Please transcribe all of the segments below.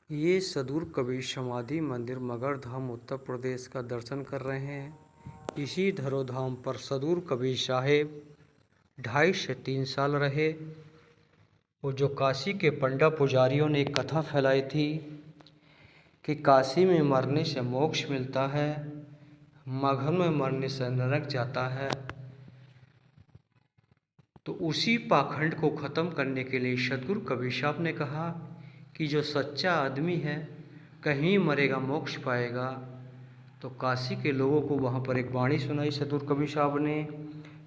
ये सदगुरु कबीर समाधि मंदिर मगध धाम उत्तर प्रदेश का दर्शन कर रहे हैं। इसी धरोधाम पर सदगुरु कबीर साहेब 2.5 से 3 साल रहे। वो जो काशी के पंडा पुजारियों ने एक कथा फैलाई थी कि काशी में मरने से मोक्ष मिलता है, मगध में मरने से नरक जाता है। तो उसी पाखंड को ख़त्म करने के लिए सदगुरु कबीर साहब ने कहा कि जो सच्चा आदमी है कहीं मरेगा मोक्ष पाएगा। तो काशी के लोगों को वहाँ पर एक वाणी सुनाई सदगुरु कबीर साहब ने,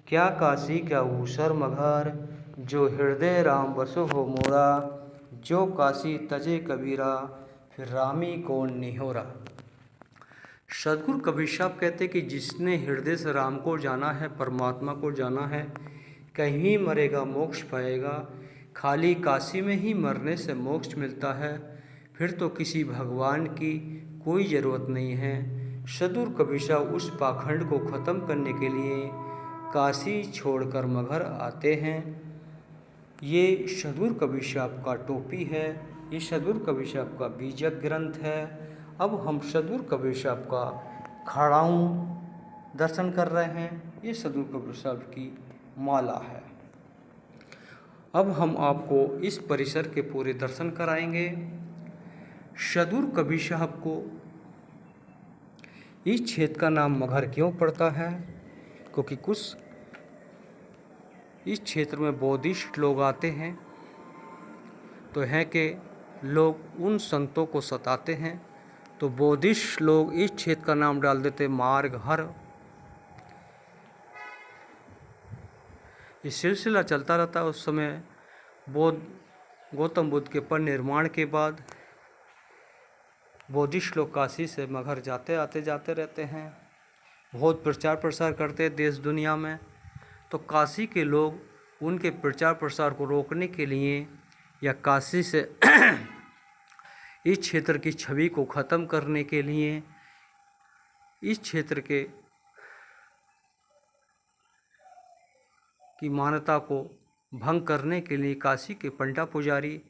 क्या काशी क्या ऊसर मघर, जो हृदय राम बसो हो मोरा, जो काशी तजे कबीरा, फिर रामी कौन निहोरा। सदगुरु कबीर साहब कहते कि जिसने हृदय से राम को जाना है, परमात्मा को जाना है, कहीं मरेगा मोक्ष पाएगा। खाली काशी में ही मरने से मोक्ष मिलता है, फिर तो किसी भगवान की कोई ज़रूरत नहीं है। सदगुरु कबीर साहब उस पाखंड को ख़त्म करने के लिए काशी छोड़कर मगहर आते हैं। ये सदगुरु कबीर साहब का टोपी है, ये सदगुरु कबीर साहब का बीजक ग्रंथ है। अब हम सदगुरु कबीर साहब का खड़ाऊँ दर्शन कर रहे हैं। ये सदगुरु कबीर साहब की माला है। अब हम आपको इस परिसर के पूरे दर्शन कराएंगे। सदगुरु कबीर साहब को इस क्षेत्र का नाम मगहर क्यों पड़ता है? क्योंकि कुछ इस क्षेत्र में बौद्धिस्ट लोग आते हैं तो है कि लोग उन संतों को सताते हैं, तो बौद्धिस्ट लोग इस क्षेत्र का नाम डाल देते मारघर। ये सिलसिला चलता रहता है। उस समय गौतम बुद्ध के परिनिर्वाण के बाद बौद्धिस्ट लोग काशी से मगहर जाते रहते हैं, बहुत प्रचार प्रसार करते हैं देश दुनिया में। तो काशी के लोग उनके प्रचार प्रसार को रोकने के लिए या काशी से इस क्षेत्र की छवि को ख़त्म करने के लिए, इस क्षेत्र के की मान्यता को भंग करने के लिए काशी के पंडा पुजारी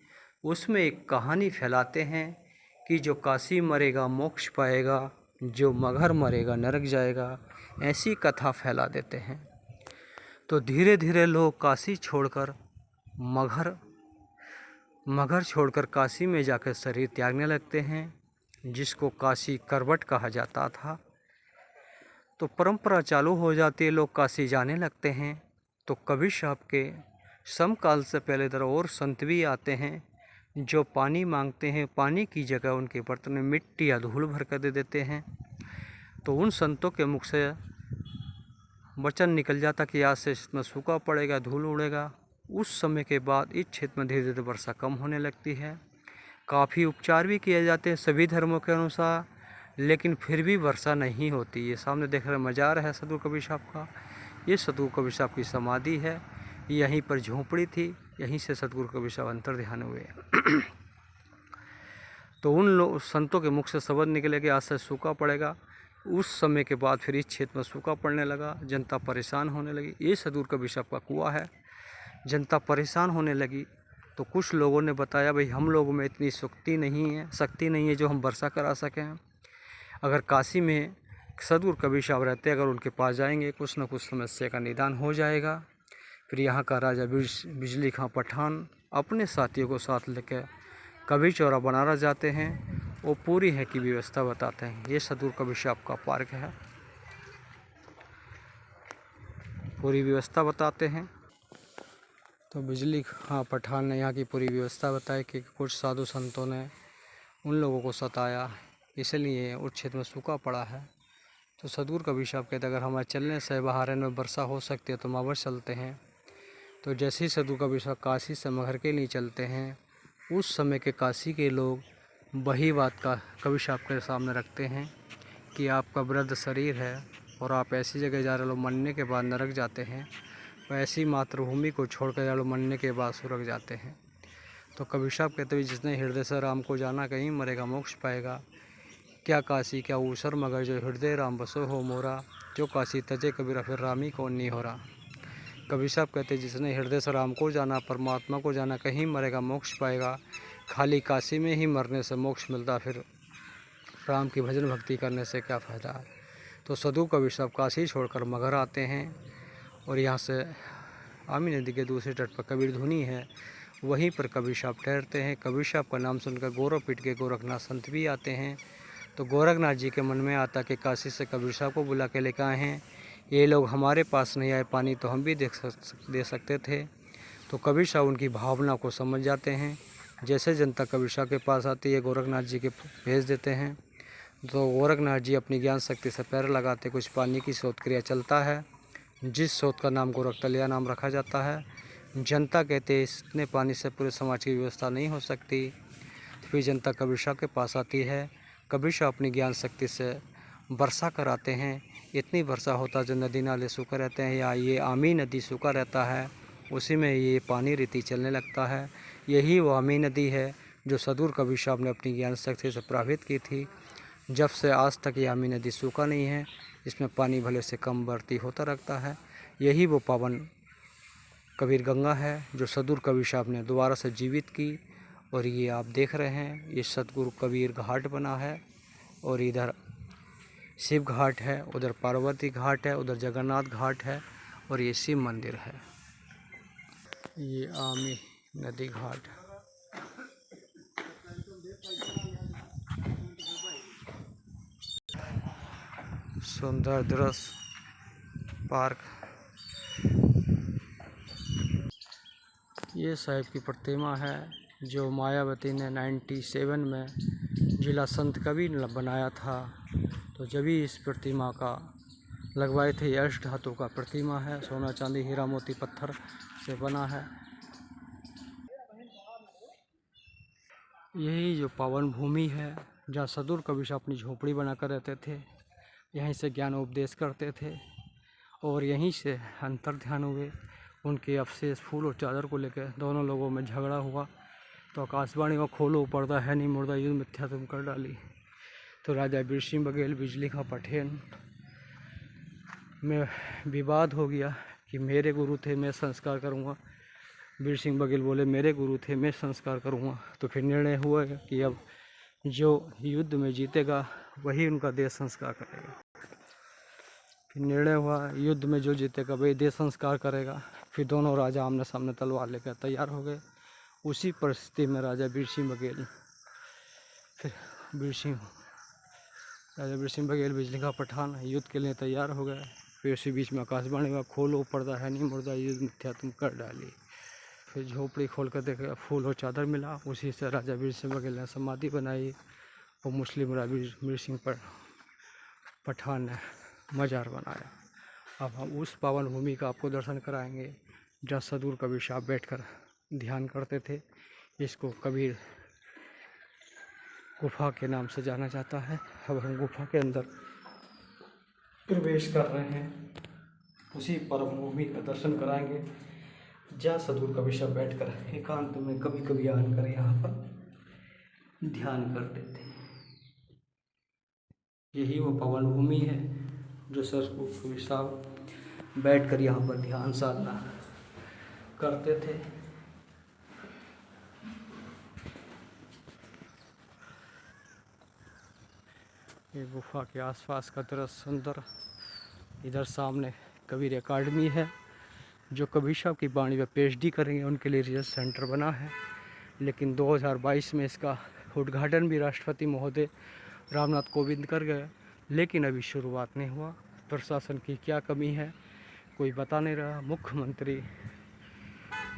उसमें एक कहानी फैलाते हैं कि जो काशी मरेगा मोक्ष पाएगा, जो मगहर मरेगा नरक जाएगा, ऐसी कथा फैला देते हैं। तो धीरे धीरे लोग काशी छोड़कर मगहर छोड़कर काशी में जाकर शरीर त्यागने लगते हैं, जिसको काशी करवट कहा जाता था। तो परंपरा चालू हो जाती है, लोग काशी जाने लगते हैं। तो कबीर साहब के समकाल से पहले तरह और संत भी आते हैं जो पानी मांगते हैं, पानी की जगह उनके बर्तन में मिट्टी या धूल भर कर दे देते हैं। तो उन संतों के मुख से वचन निकल जाता कि आज से इसमें सूखा पड़ेगा, धूल उड़ेगा। उस समय के बाद इस क्षेत्र में धीरे धीरे वर्षा कम होने लगती है। काफ़ी उपचार भी किए जाते हैं सभी धर्मों के अनुसार, लेकिन फिर भी वर्षा नहीं होती। ये सामने देख रहे मज़ार है सदगुरु कबीर साहब का। ये सदगुरु कबीर साहब की समाधि है। यहीं पर झोंपड़ी थी, यहीं से सदगुरु कबीर साहब अंतर ध्यान हुए। तो उन संतों के मुख से शब्द निकले कि आज से सूखा पड़ेगा। उस समय के बाद फिर इस क्षेत्र में सूखा पड़ने लगा, जनता परेशान होने लगी। ये सदगुरु कबीर साहब का कुआं है। जनता परेशान होने लगी तो कुछ लोगों ने बताया, भाई हम लोगों में इतनी शक्ति नहीं है जो हम वर्षा करा सकें। अगर काशी में सदगुरु कबीर साहब रहते, अगर उनके पास जाएंगे कुछ न कुछ समस्या का निदान हो जाएगा। फिर यहाँ का राजा बिजली खां पठान अपने साथियों को साथ लेकर कबीर चौरा बनारस जाते हैं। वो पूरी है की व्यवस्था बताते हैं। ये सदगुरु कबीर साहब का पार्क है, पूरी व्यवस्था बताते हैं। तो बिजली खां पठान ने यहाँ की पूरी व्यवस्था बताई कि कुछ साधु संतों ने उन लोगों को सताया, इसलिए उस क्षेत्र में सूखा पड़ा है। तो सदगुरु कबीर साहब कहते अगर हमारे चलने से बहारन में वर्षा हो सकती है तो हम अवश्य चलते हैं। तो जैसे ही सदगुरु कबीर साहब काशी से मगहर के लिए चलते हैं, उस समय के काशी के लोग वही बात का कबीर साहब के सामने रखते हैं कि आपका वृद्ध शरीर है और आप ऐसी जगह जा रहे हो मरने के बाद नरक जाते हैं, ऐसी मातृभूमि को छोड़कर जा रहे हो मरने के बाद स्वर्ग जाते हैं। तो कबीर साहब कहते हुए जिसने हृदय से राम को जाना कहीं मरेगा मोक्ष पाएगा। क्या काशी क्या ऊसर मगर, जो हृदय राम बसो हो मोरा, जो काशी तजे कबीरा, फिर रामी कौन नहीं हो रहा। कबीर साहब कहते जिसने हृदय से राम को जाना, परमात्मा को जाना, कहीं मरेगा मोक्ष पाएगा। खाली काशी में ही मरने से मोक्ष मिलता, फिर राम की भजन भक्ति करने से क्या फ़ायदा है। तो सदगुरु कबीर साहब काशी छोड़कर मगहर आते हैं और यहाँ से आमी नदी के दूसरे तट पर कबीर धुनी है, वहीं पर कबीर साहब ठहरते हैं। कबीर साहब का नाम सुनकर गौरवपीठ के गोरखनाथ संत भी आते हैं। तो गोरखनाथ जी के मन में आता कि काशी से कबीर साहब को बुला के लेकर आए हैं, ये लोग हमारे पास नहीं आए, पानी तो हम भी दे सकते थे। तो कबीर साहब उनकी भावना को समझ जाते हैं। जैसे जनता कबीर साहब के पास आती है, गोरखनाथ जी के भेज देते हैं। तो गोरखनाथ जी अपनी ज्ञान शक्ति से पैर लगाते, कुछ पानी की शोध क्रिया चलता है, जिस शोध का नाम गोरखतलिया नाम रखा जाता है। जनता कहते इतने पानी से पूरे समाज की व्यवस्था नहीं हो सकती। फिर जनता कबीर साहब के पास आती है। कबीर साहब अपनी ज्ञान शक्ति से वर्षा कराते हैं। इतनी वर्षा होता जो नदी नाले सूखा रहते हैं, या ये आमी नदी सूखा रहता है, उसी में ये पानी रीति चलने लगता है। यही वो आमी नदी है जो सदगुरु कबीर साहब ने अपनी ज्ञान शक्ति से प्रभावित की थी। जब से आज तक ये आमी नदी सूखा नहीं है, इसमें पानी भले से कम बढ़ती होता रहता है। यही वो पावन कबीर गंगा है जो सदगुरु कबीर साहब ने दोबारा से जीवित की। और ये आप देख रहे हैं, ये सदगुरु कबीर घाट बना है, और इधर शिव घाट है, उधर पार्वती घाट है, उधर जगन्नाथ घाट है, और ये शिव मंदिर है। ये आमी नदी घाट। सुंदर दृश्य पार्क। ये साहिब की प्रतिमा है जो मायावती ने 97 में जिला संत कबीर ने बनाया था। तो जब ही इस प्रतिमा का लगवाए थे। ये अष्ट धातु का प्रतिमा है, सोना चांदी हीरा मोती पत्थर से बना है। यही जो पावन भूमि है जहाँ सदगुरु कबीर साहब अपनी झोपड़ी बनाकर रहते थे, यहीं से ज्ञान उपदेश करते थे, और यहीं से अंतर ध्यान हुए। उनके अवशेष फूल और चादर को लेकर दोनों लोगों में झगड़ा हुआ, तो आकाशवाणी में खोलो पर्दा है नहीं मुर्दा युद्ध मिथ्या तुम कर डाली। तो राजा बीर सिंह बघेल बिजली का पठेन में विवाद हो गया कि मेरे गुरु थे मैं संस्कार करूँगा। बीर सिंह बघेल बोले मेरे गुरु थे मैं संस्कार करूँगा। तो फिर निर्णय हुआ कि अब जो युद्ध में जीतेगा वही उनका देह संस्कार करेगा। फिर निर्णय हुआ युद्ध में जो जीतेगा वही देह संस्कार करेगा। फिर दोनों राजा आमने सामने तलवार लेकर तैयार हो गए। उसी परिस्थिति में राजा बीर सिंह बघेल बिजली का पठान युद्ध के लिए तैयार हो गए। फिर उसी बीच में आकाशवाणी में खोलो पर्दा है नहीं मुर्दा युद्ध मिथ्या तुम कर डाली। फिर झोपड़ी खोल कर देखा फूल और चादर मिला। उसी से राजा बीर सिंह बघेल ने समाधि बनाई और मुस्लिम राजा बीर सिंह पठान ने मजार बनाया। अब हम उस पावन भूमि का आपको दर्शन कराएंगे जहाँ सदगुरु कबीर साहब बैठकर ध्यान करते थे। इसको कबीर गुफा के नाम से जाना जाता है। अब हम गुफा के अंदर प्रवेश कर रहे हैं, उसी परम भूमि का दर्शन कराएंगे जहाँ सदगुरु कबीर साहब बैठकर एकांत में कभी कभी आकर यहाँ पर ध्यान करते थे। यही वो पावन भूमि है जो सदगुरु कबीर साहब बैठकर यहाँ पर ध्यान साधना करते थे। ये गुफा के आसपास का दृश्य सुंदर। इधर सामने कबीर एकेडमी है, जो कबीर साहब की वाणी पर PhD करेंगे उनके लिए रिसर्च सेंटर बना है। लेकिन 2022 में इसका उद्घाटन भी राष्ट्रपति महोदय रामनाथ कोविंद कर गए, लेकिन अभी शुरुआत नहीं हुआ। प्रशासन की क्या कमी है कोई बता नहीं रहा। मुख्यमंत्री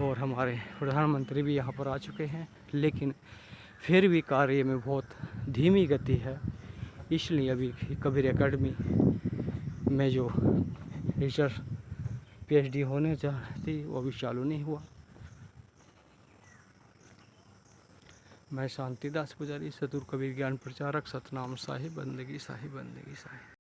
और हमारे प्रधानमंत्री भी यहाँ पर आ चुके हैं, लेकिन फिर भी कार्य में बहुत धीमी गति है। इसलिए अभी कबीर एकेडमी में जो रिसर्च PhD होने चाहती वो अभी चालू नहीं हुआ। मैं शांतिदास पुजारी, सदगुरु कबीर ज्ञान प्रचारक, सतनाम साहिब बंदगी साहिब बंदगी साहिब।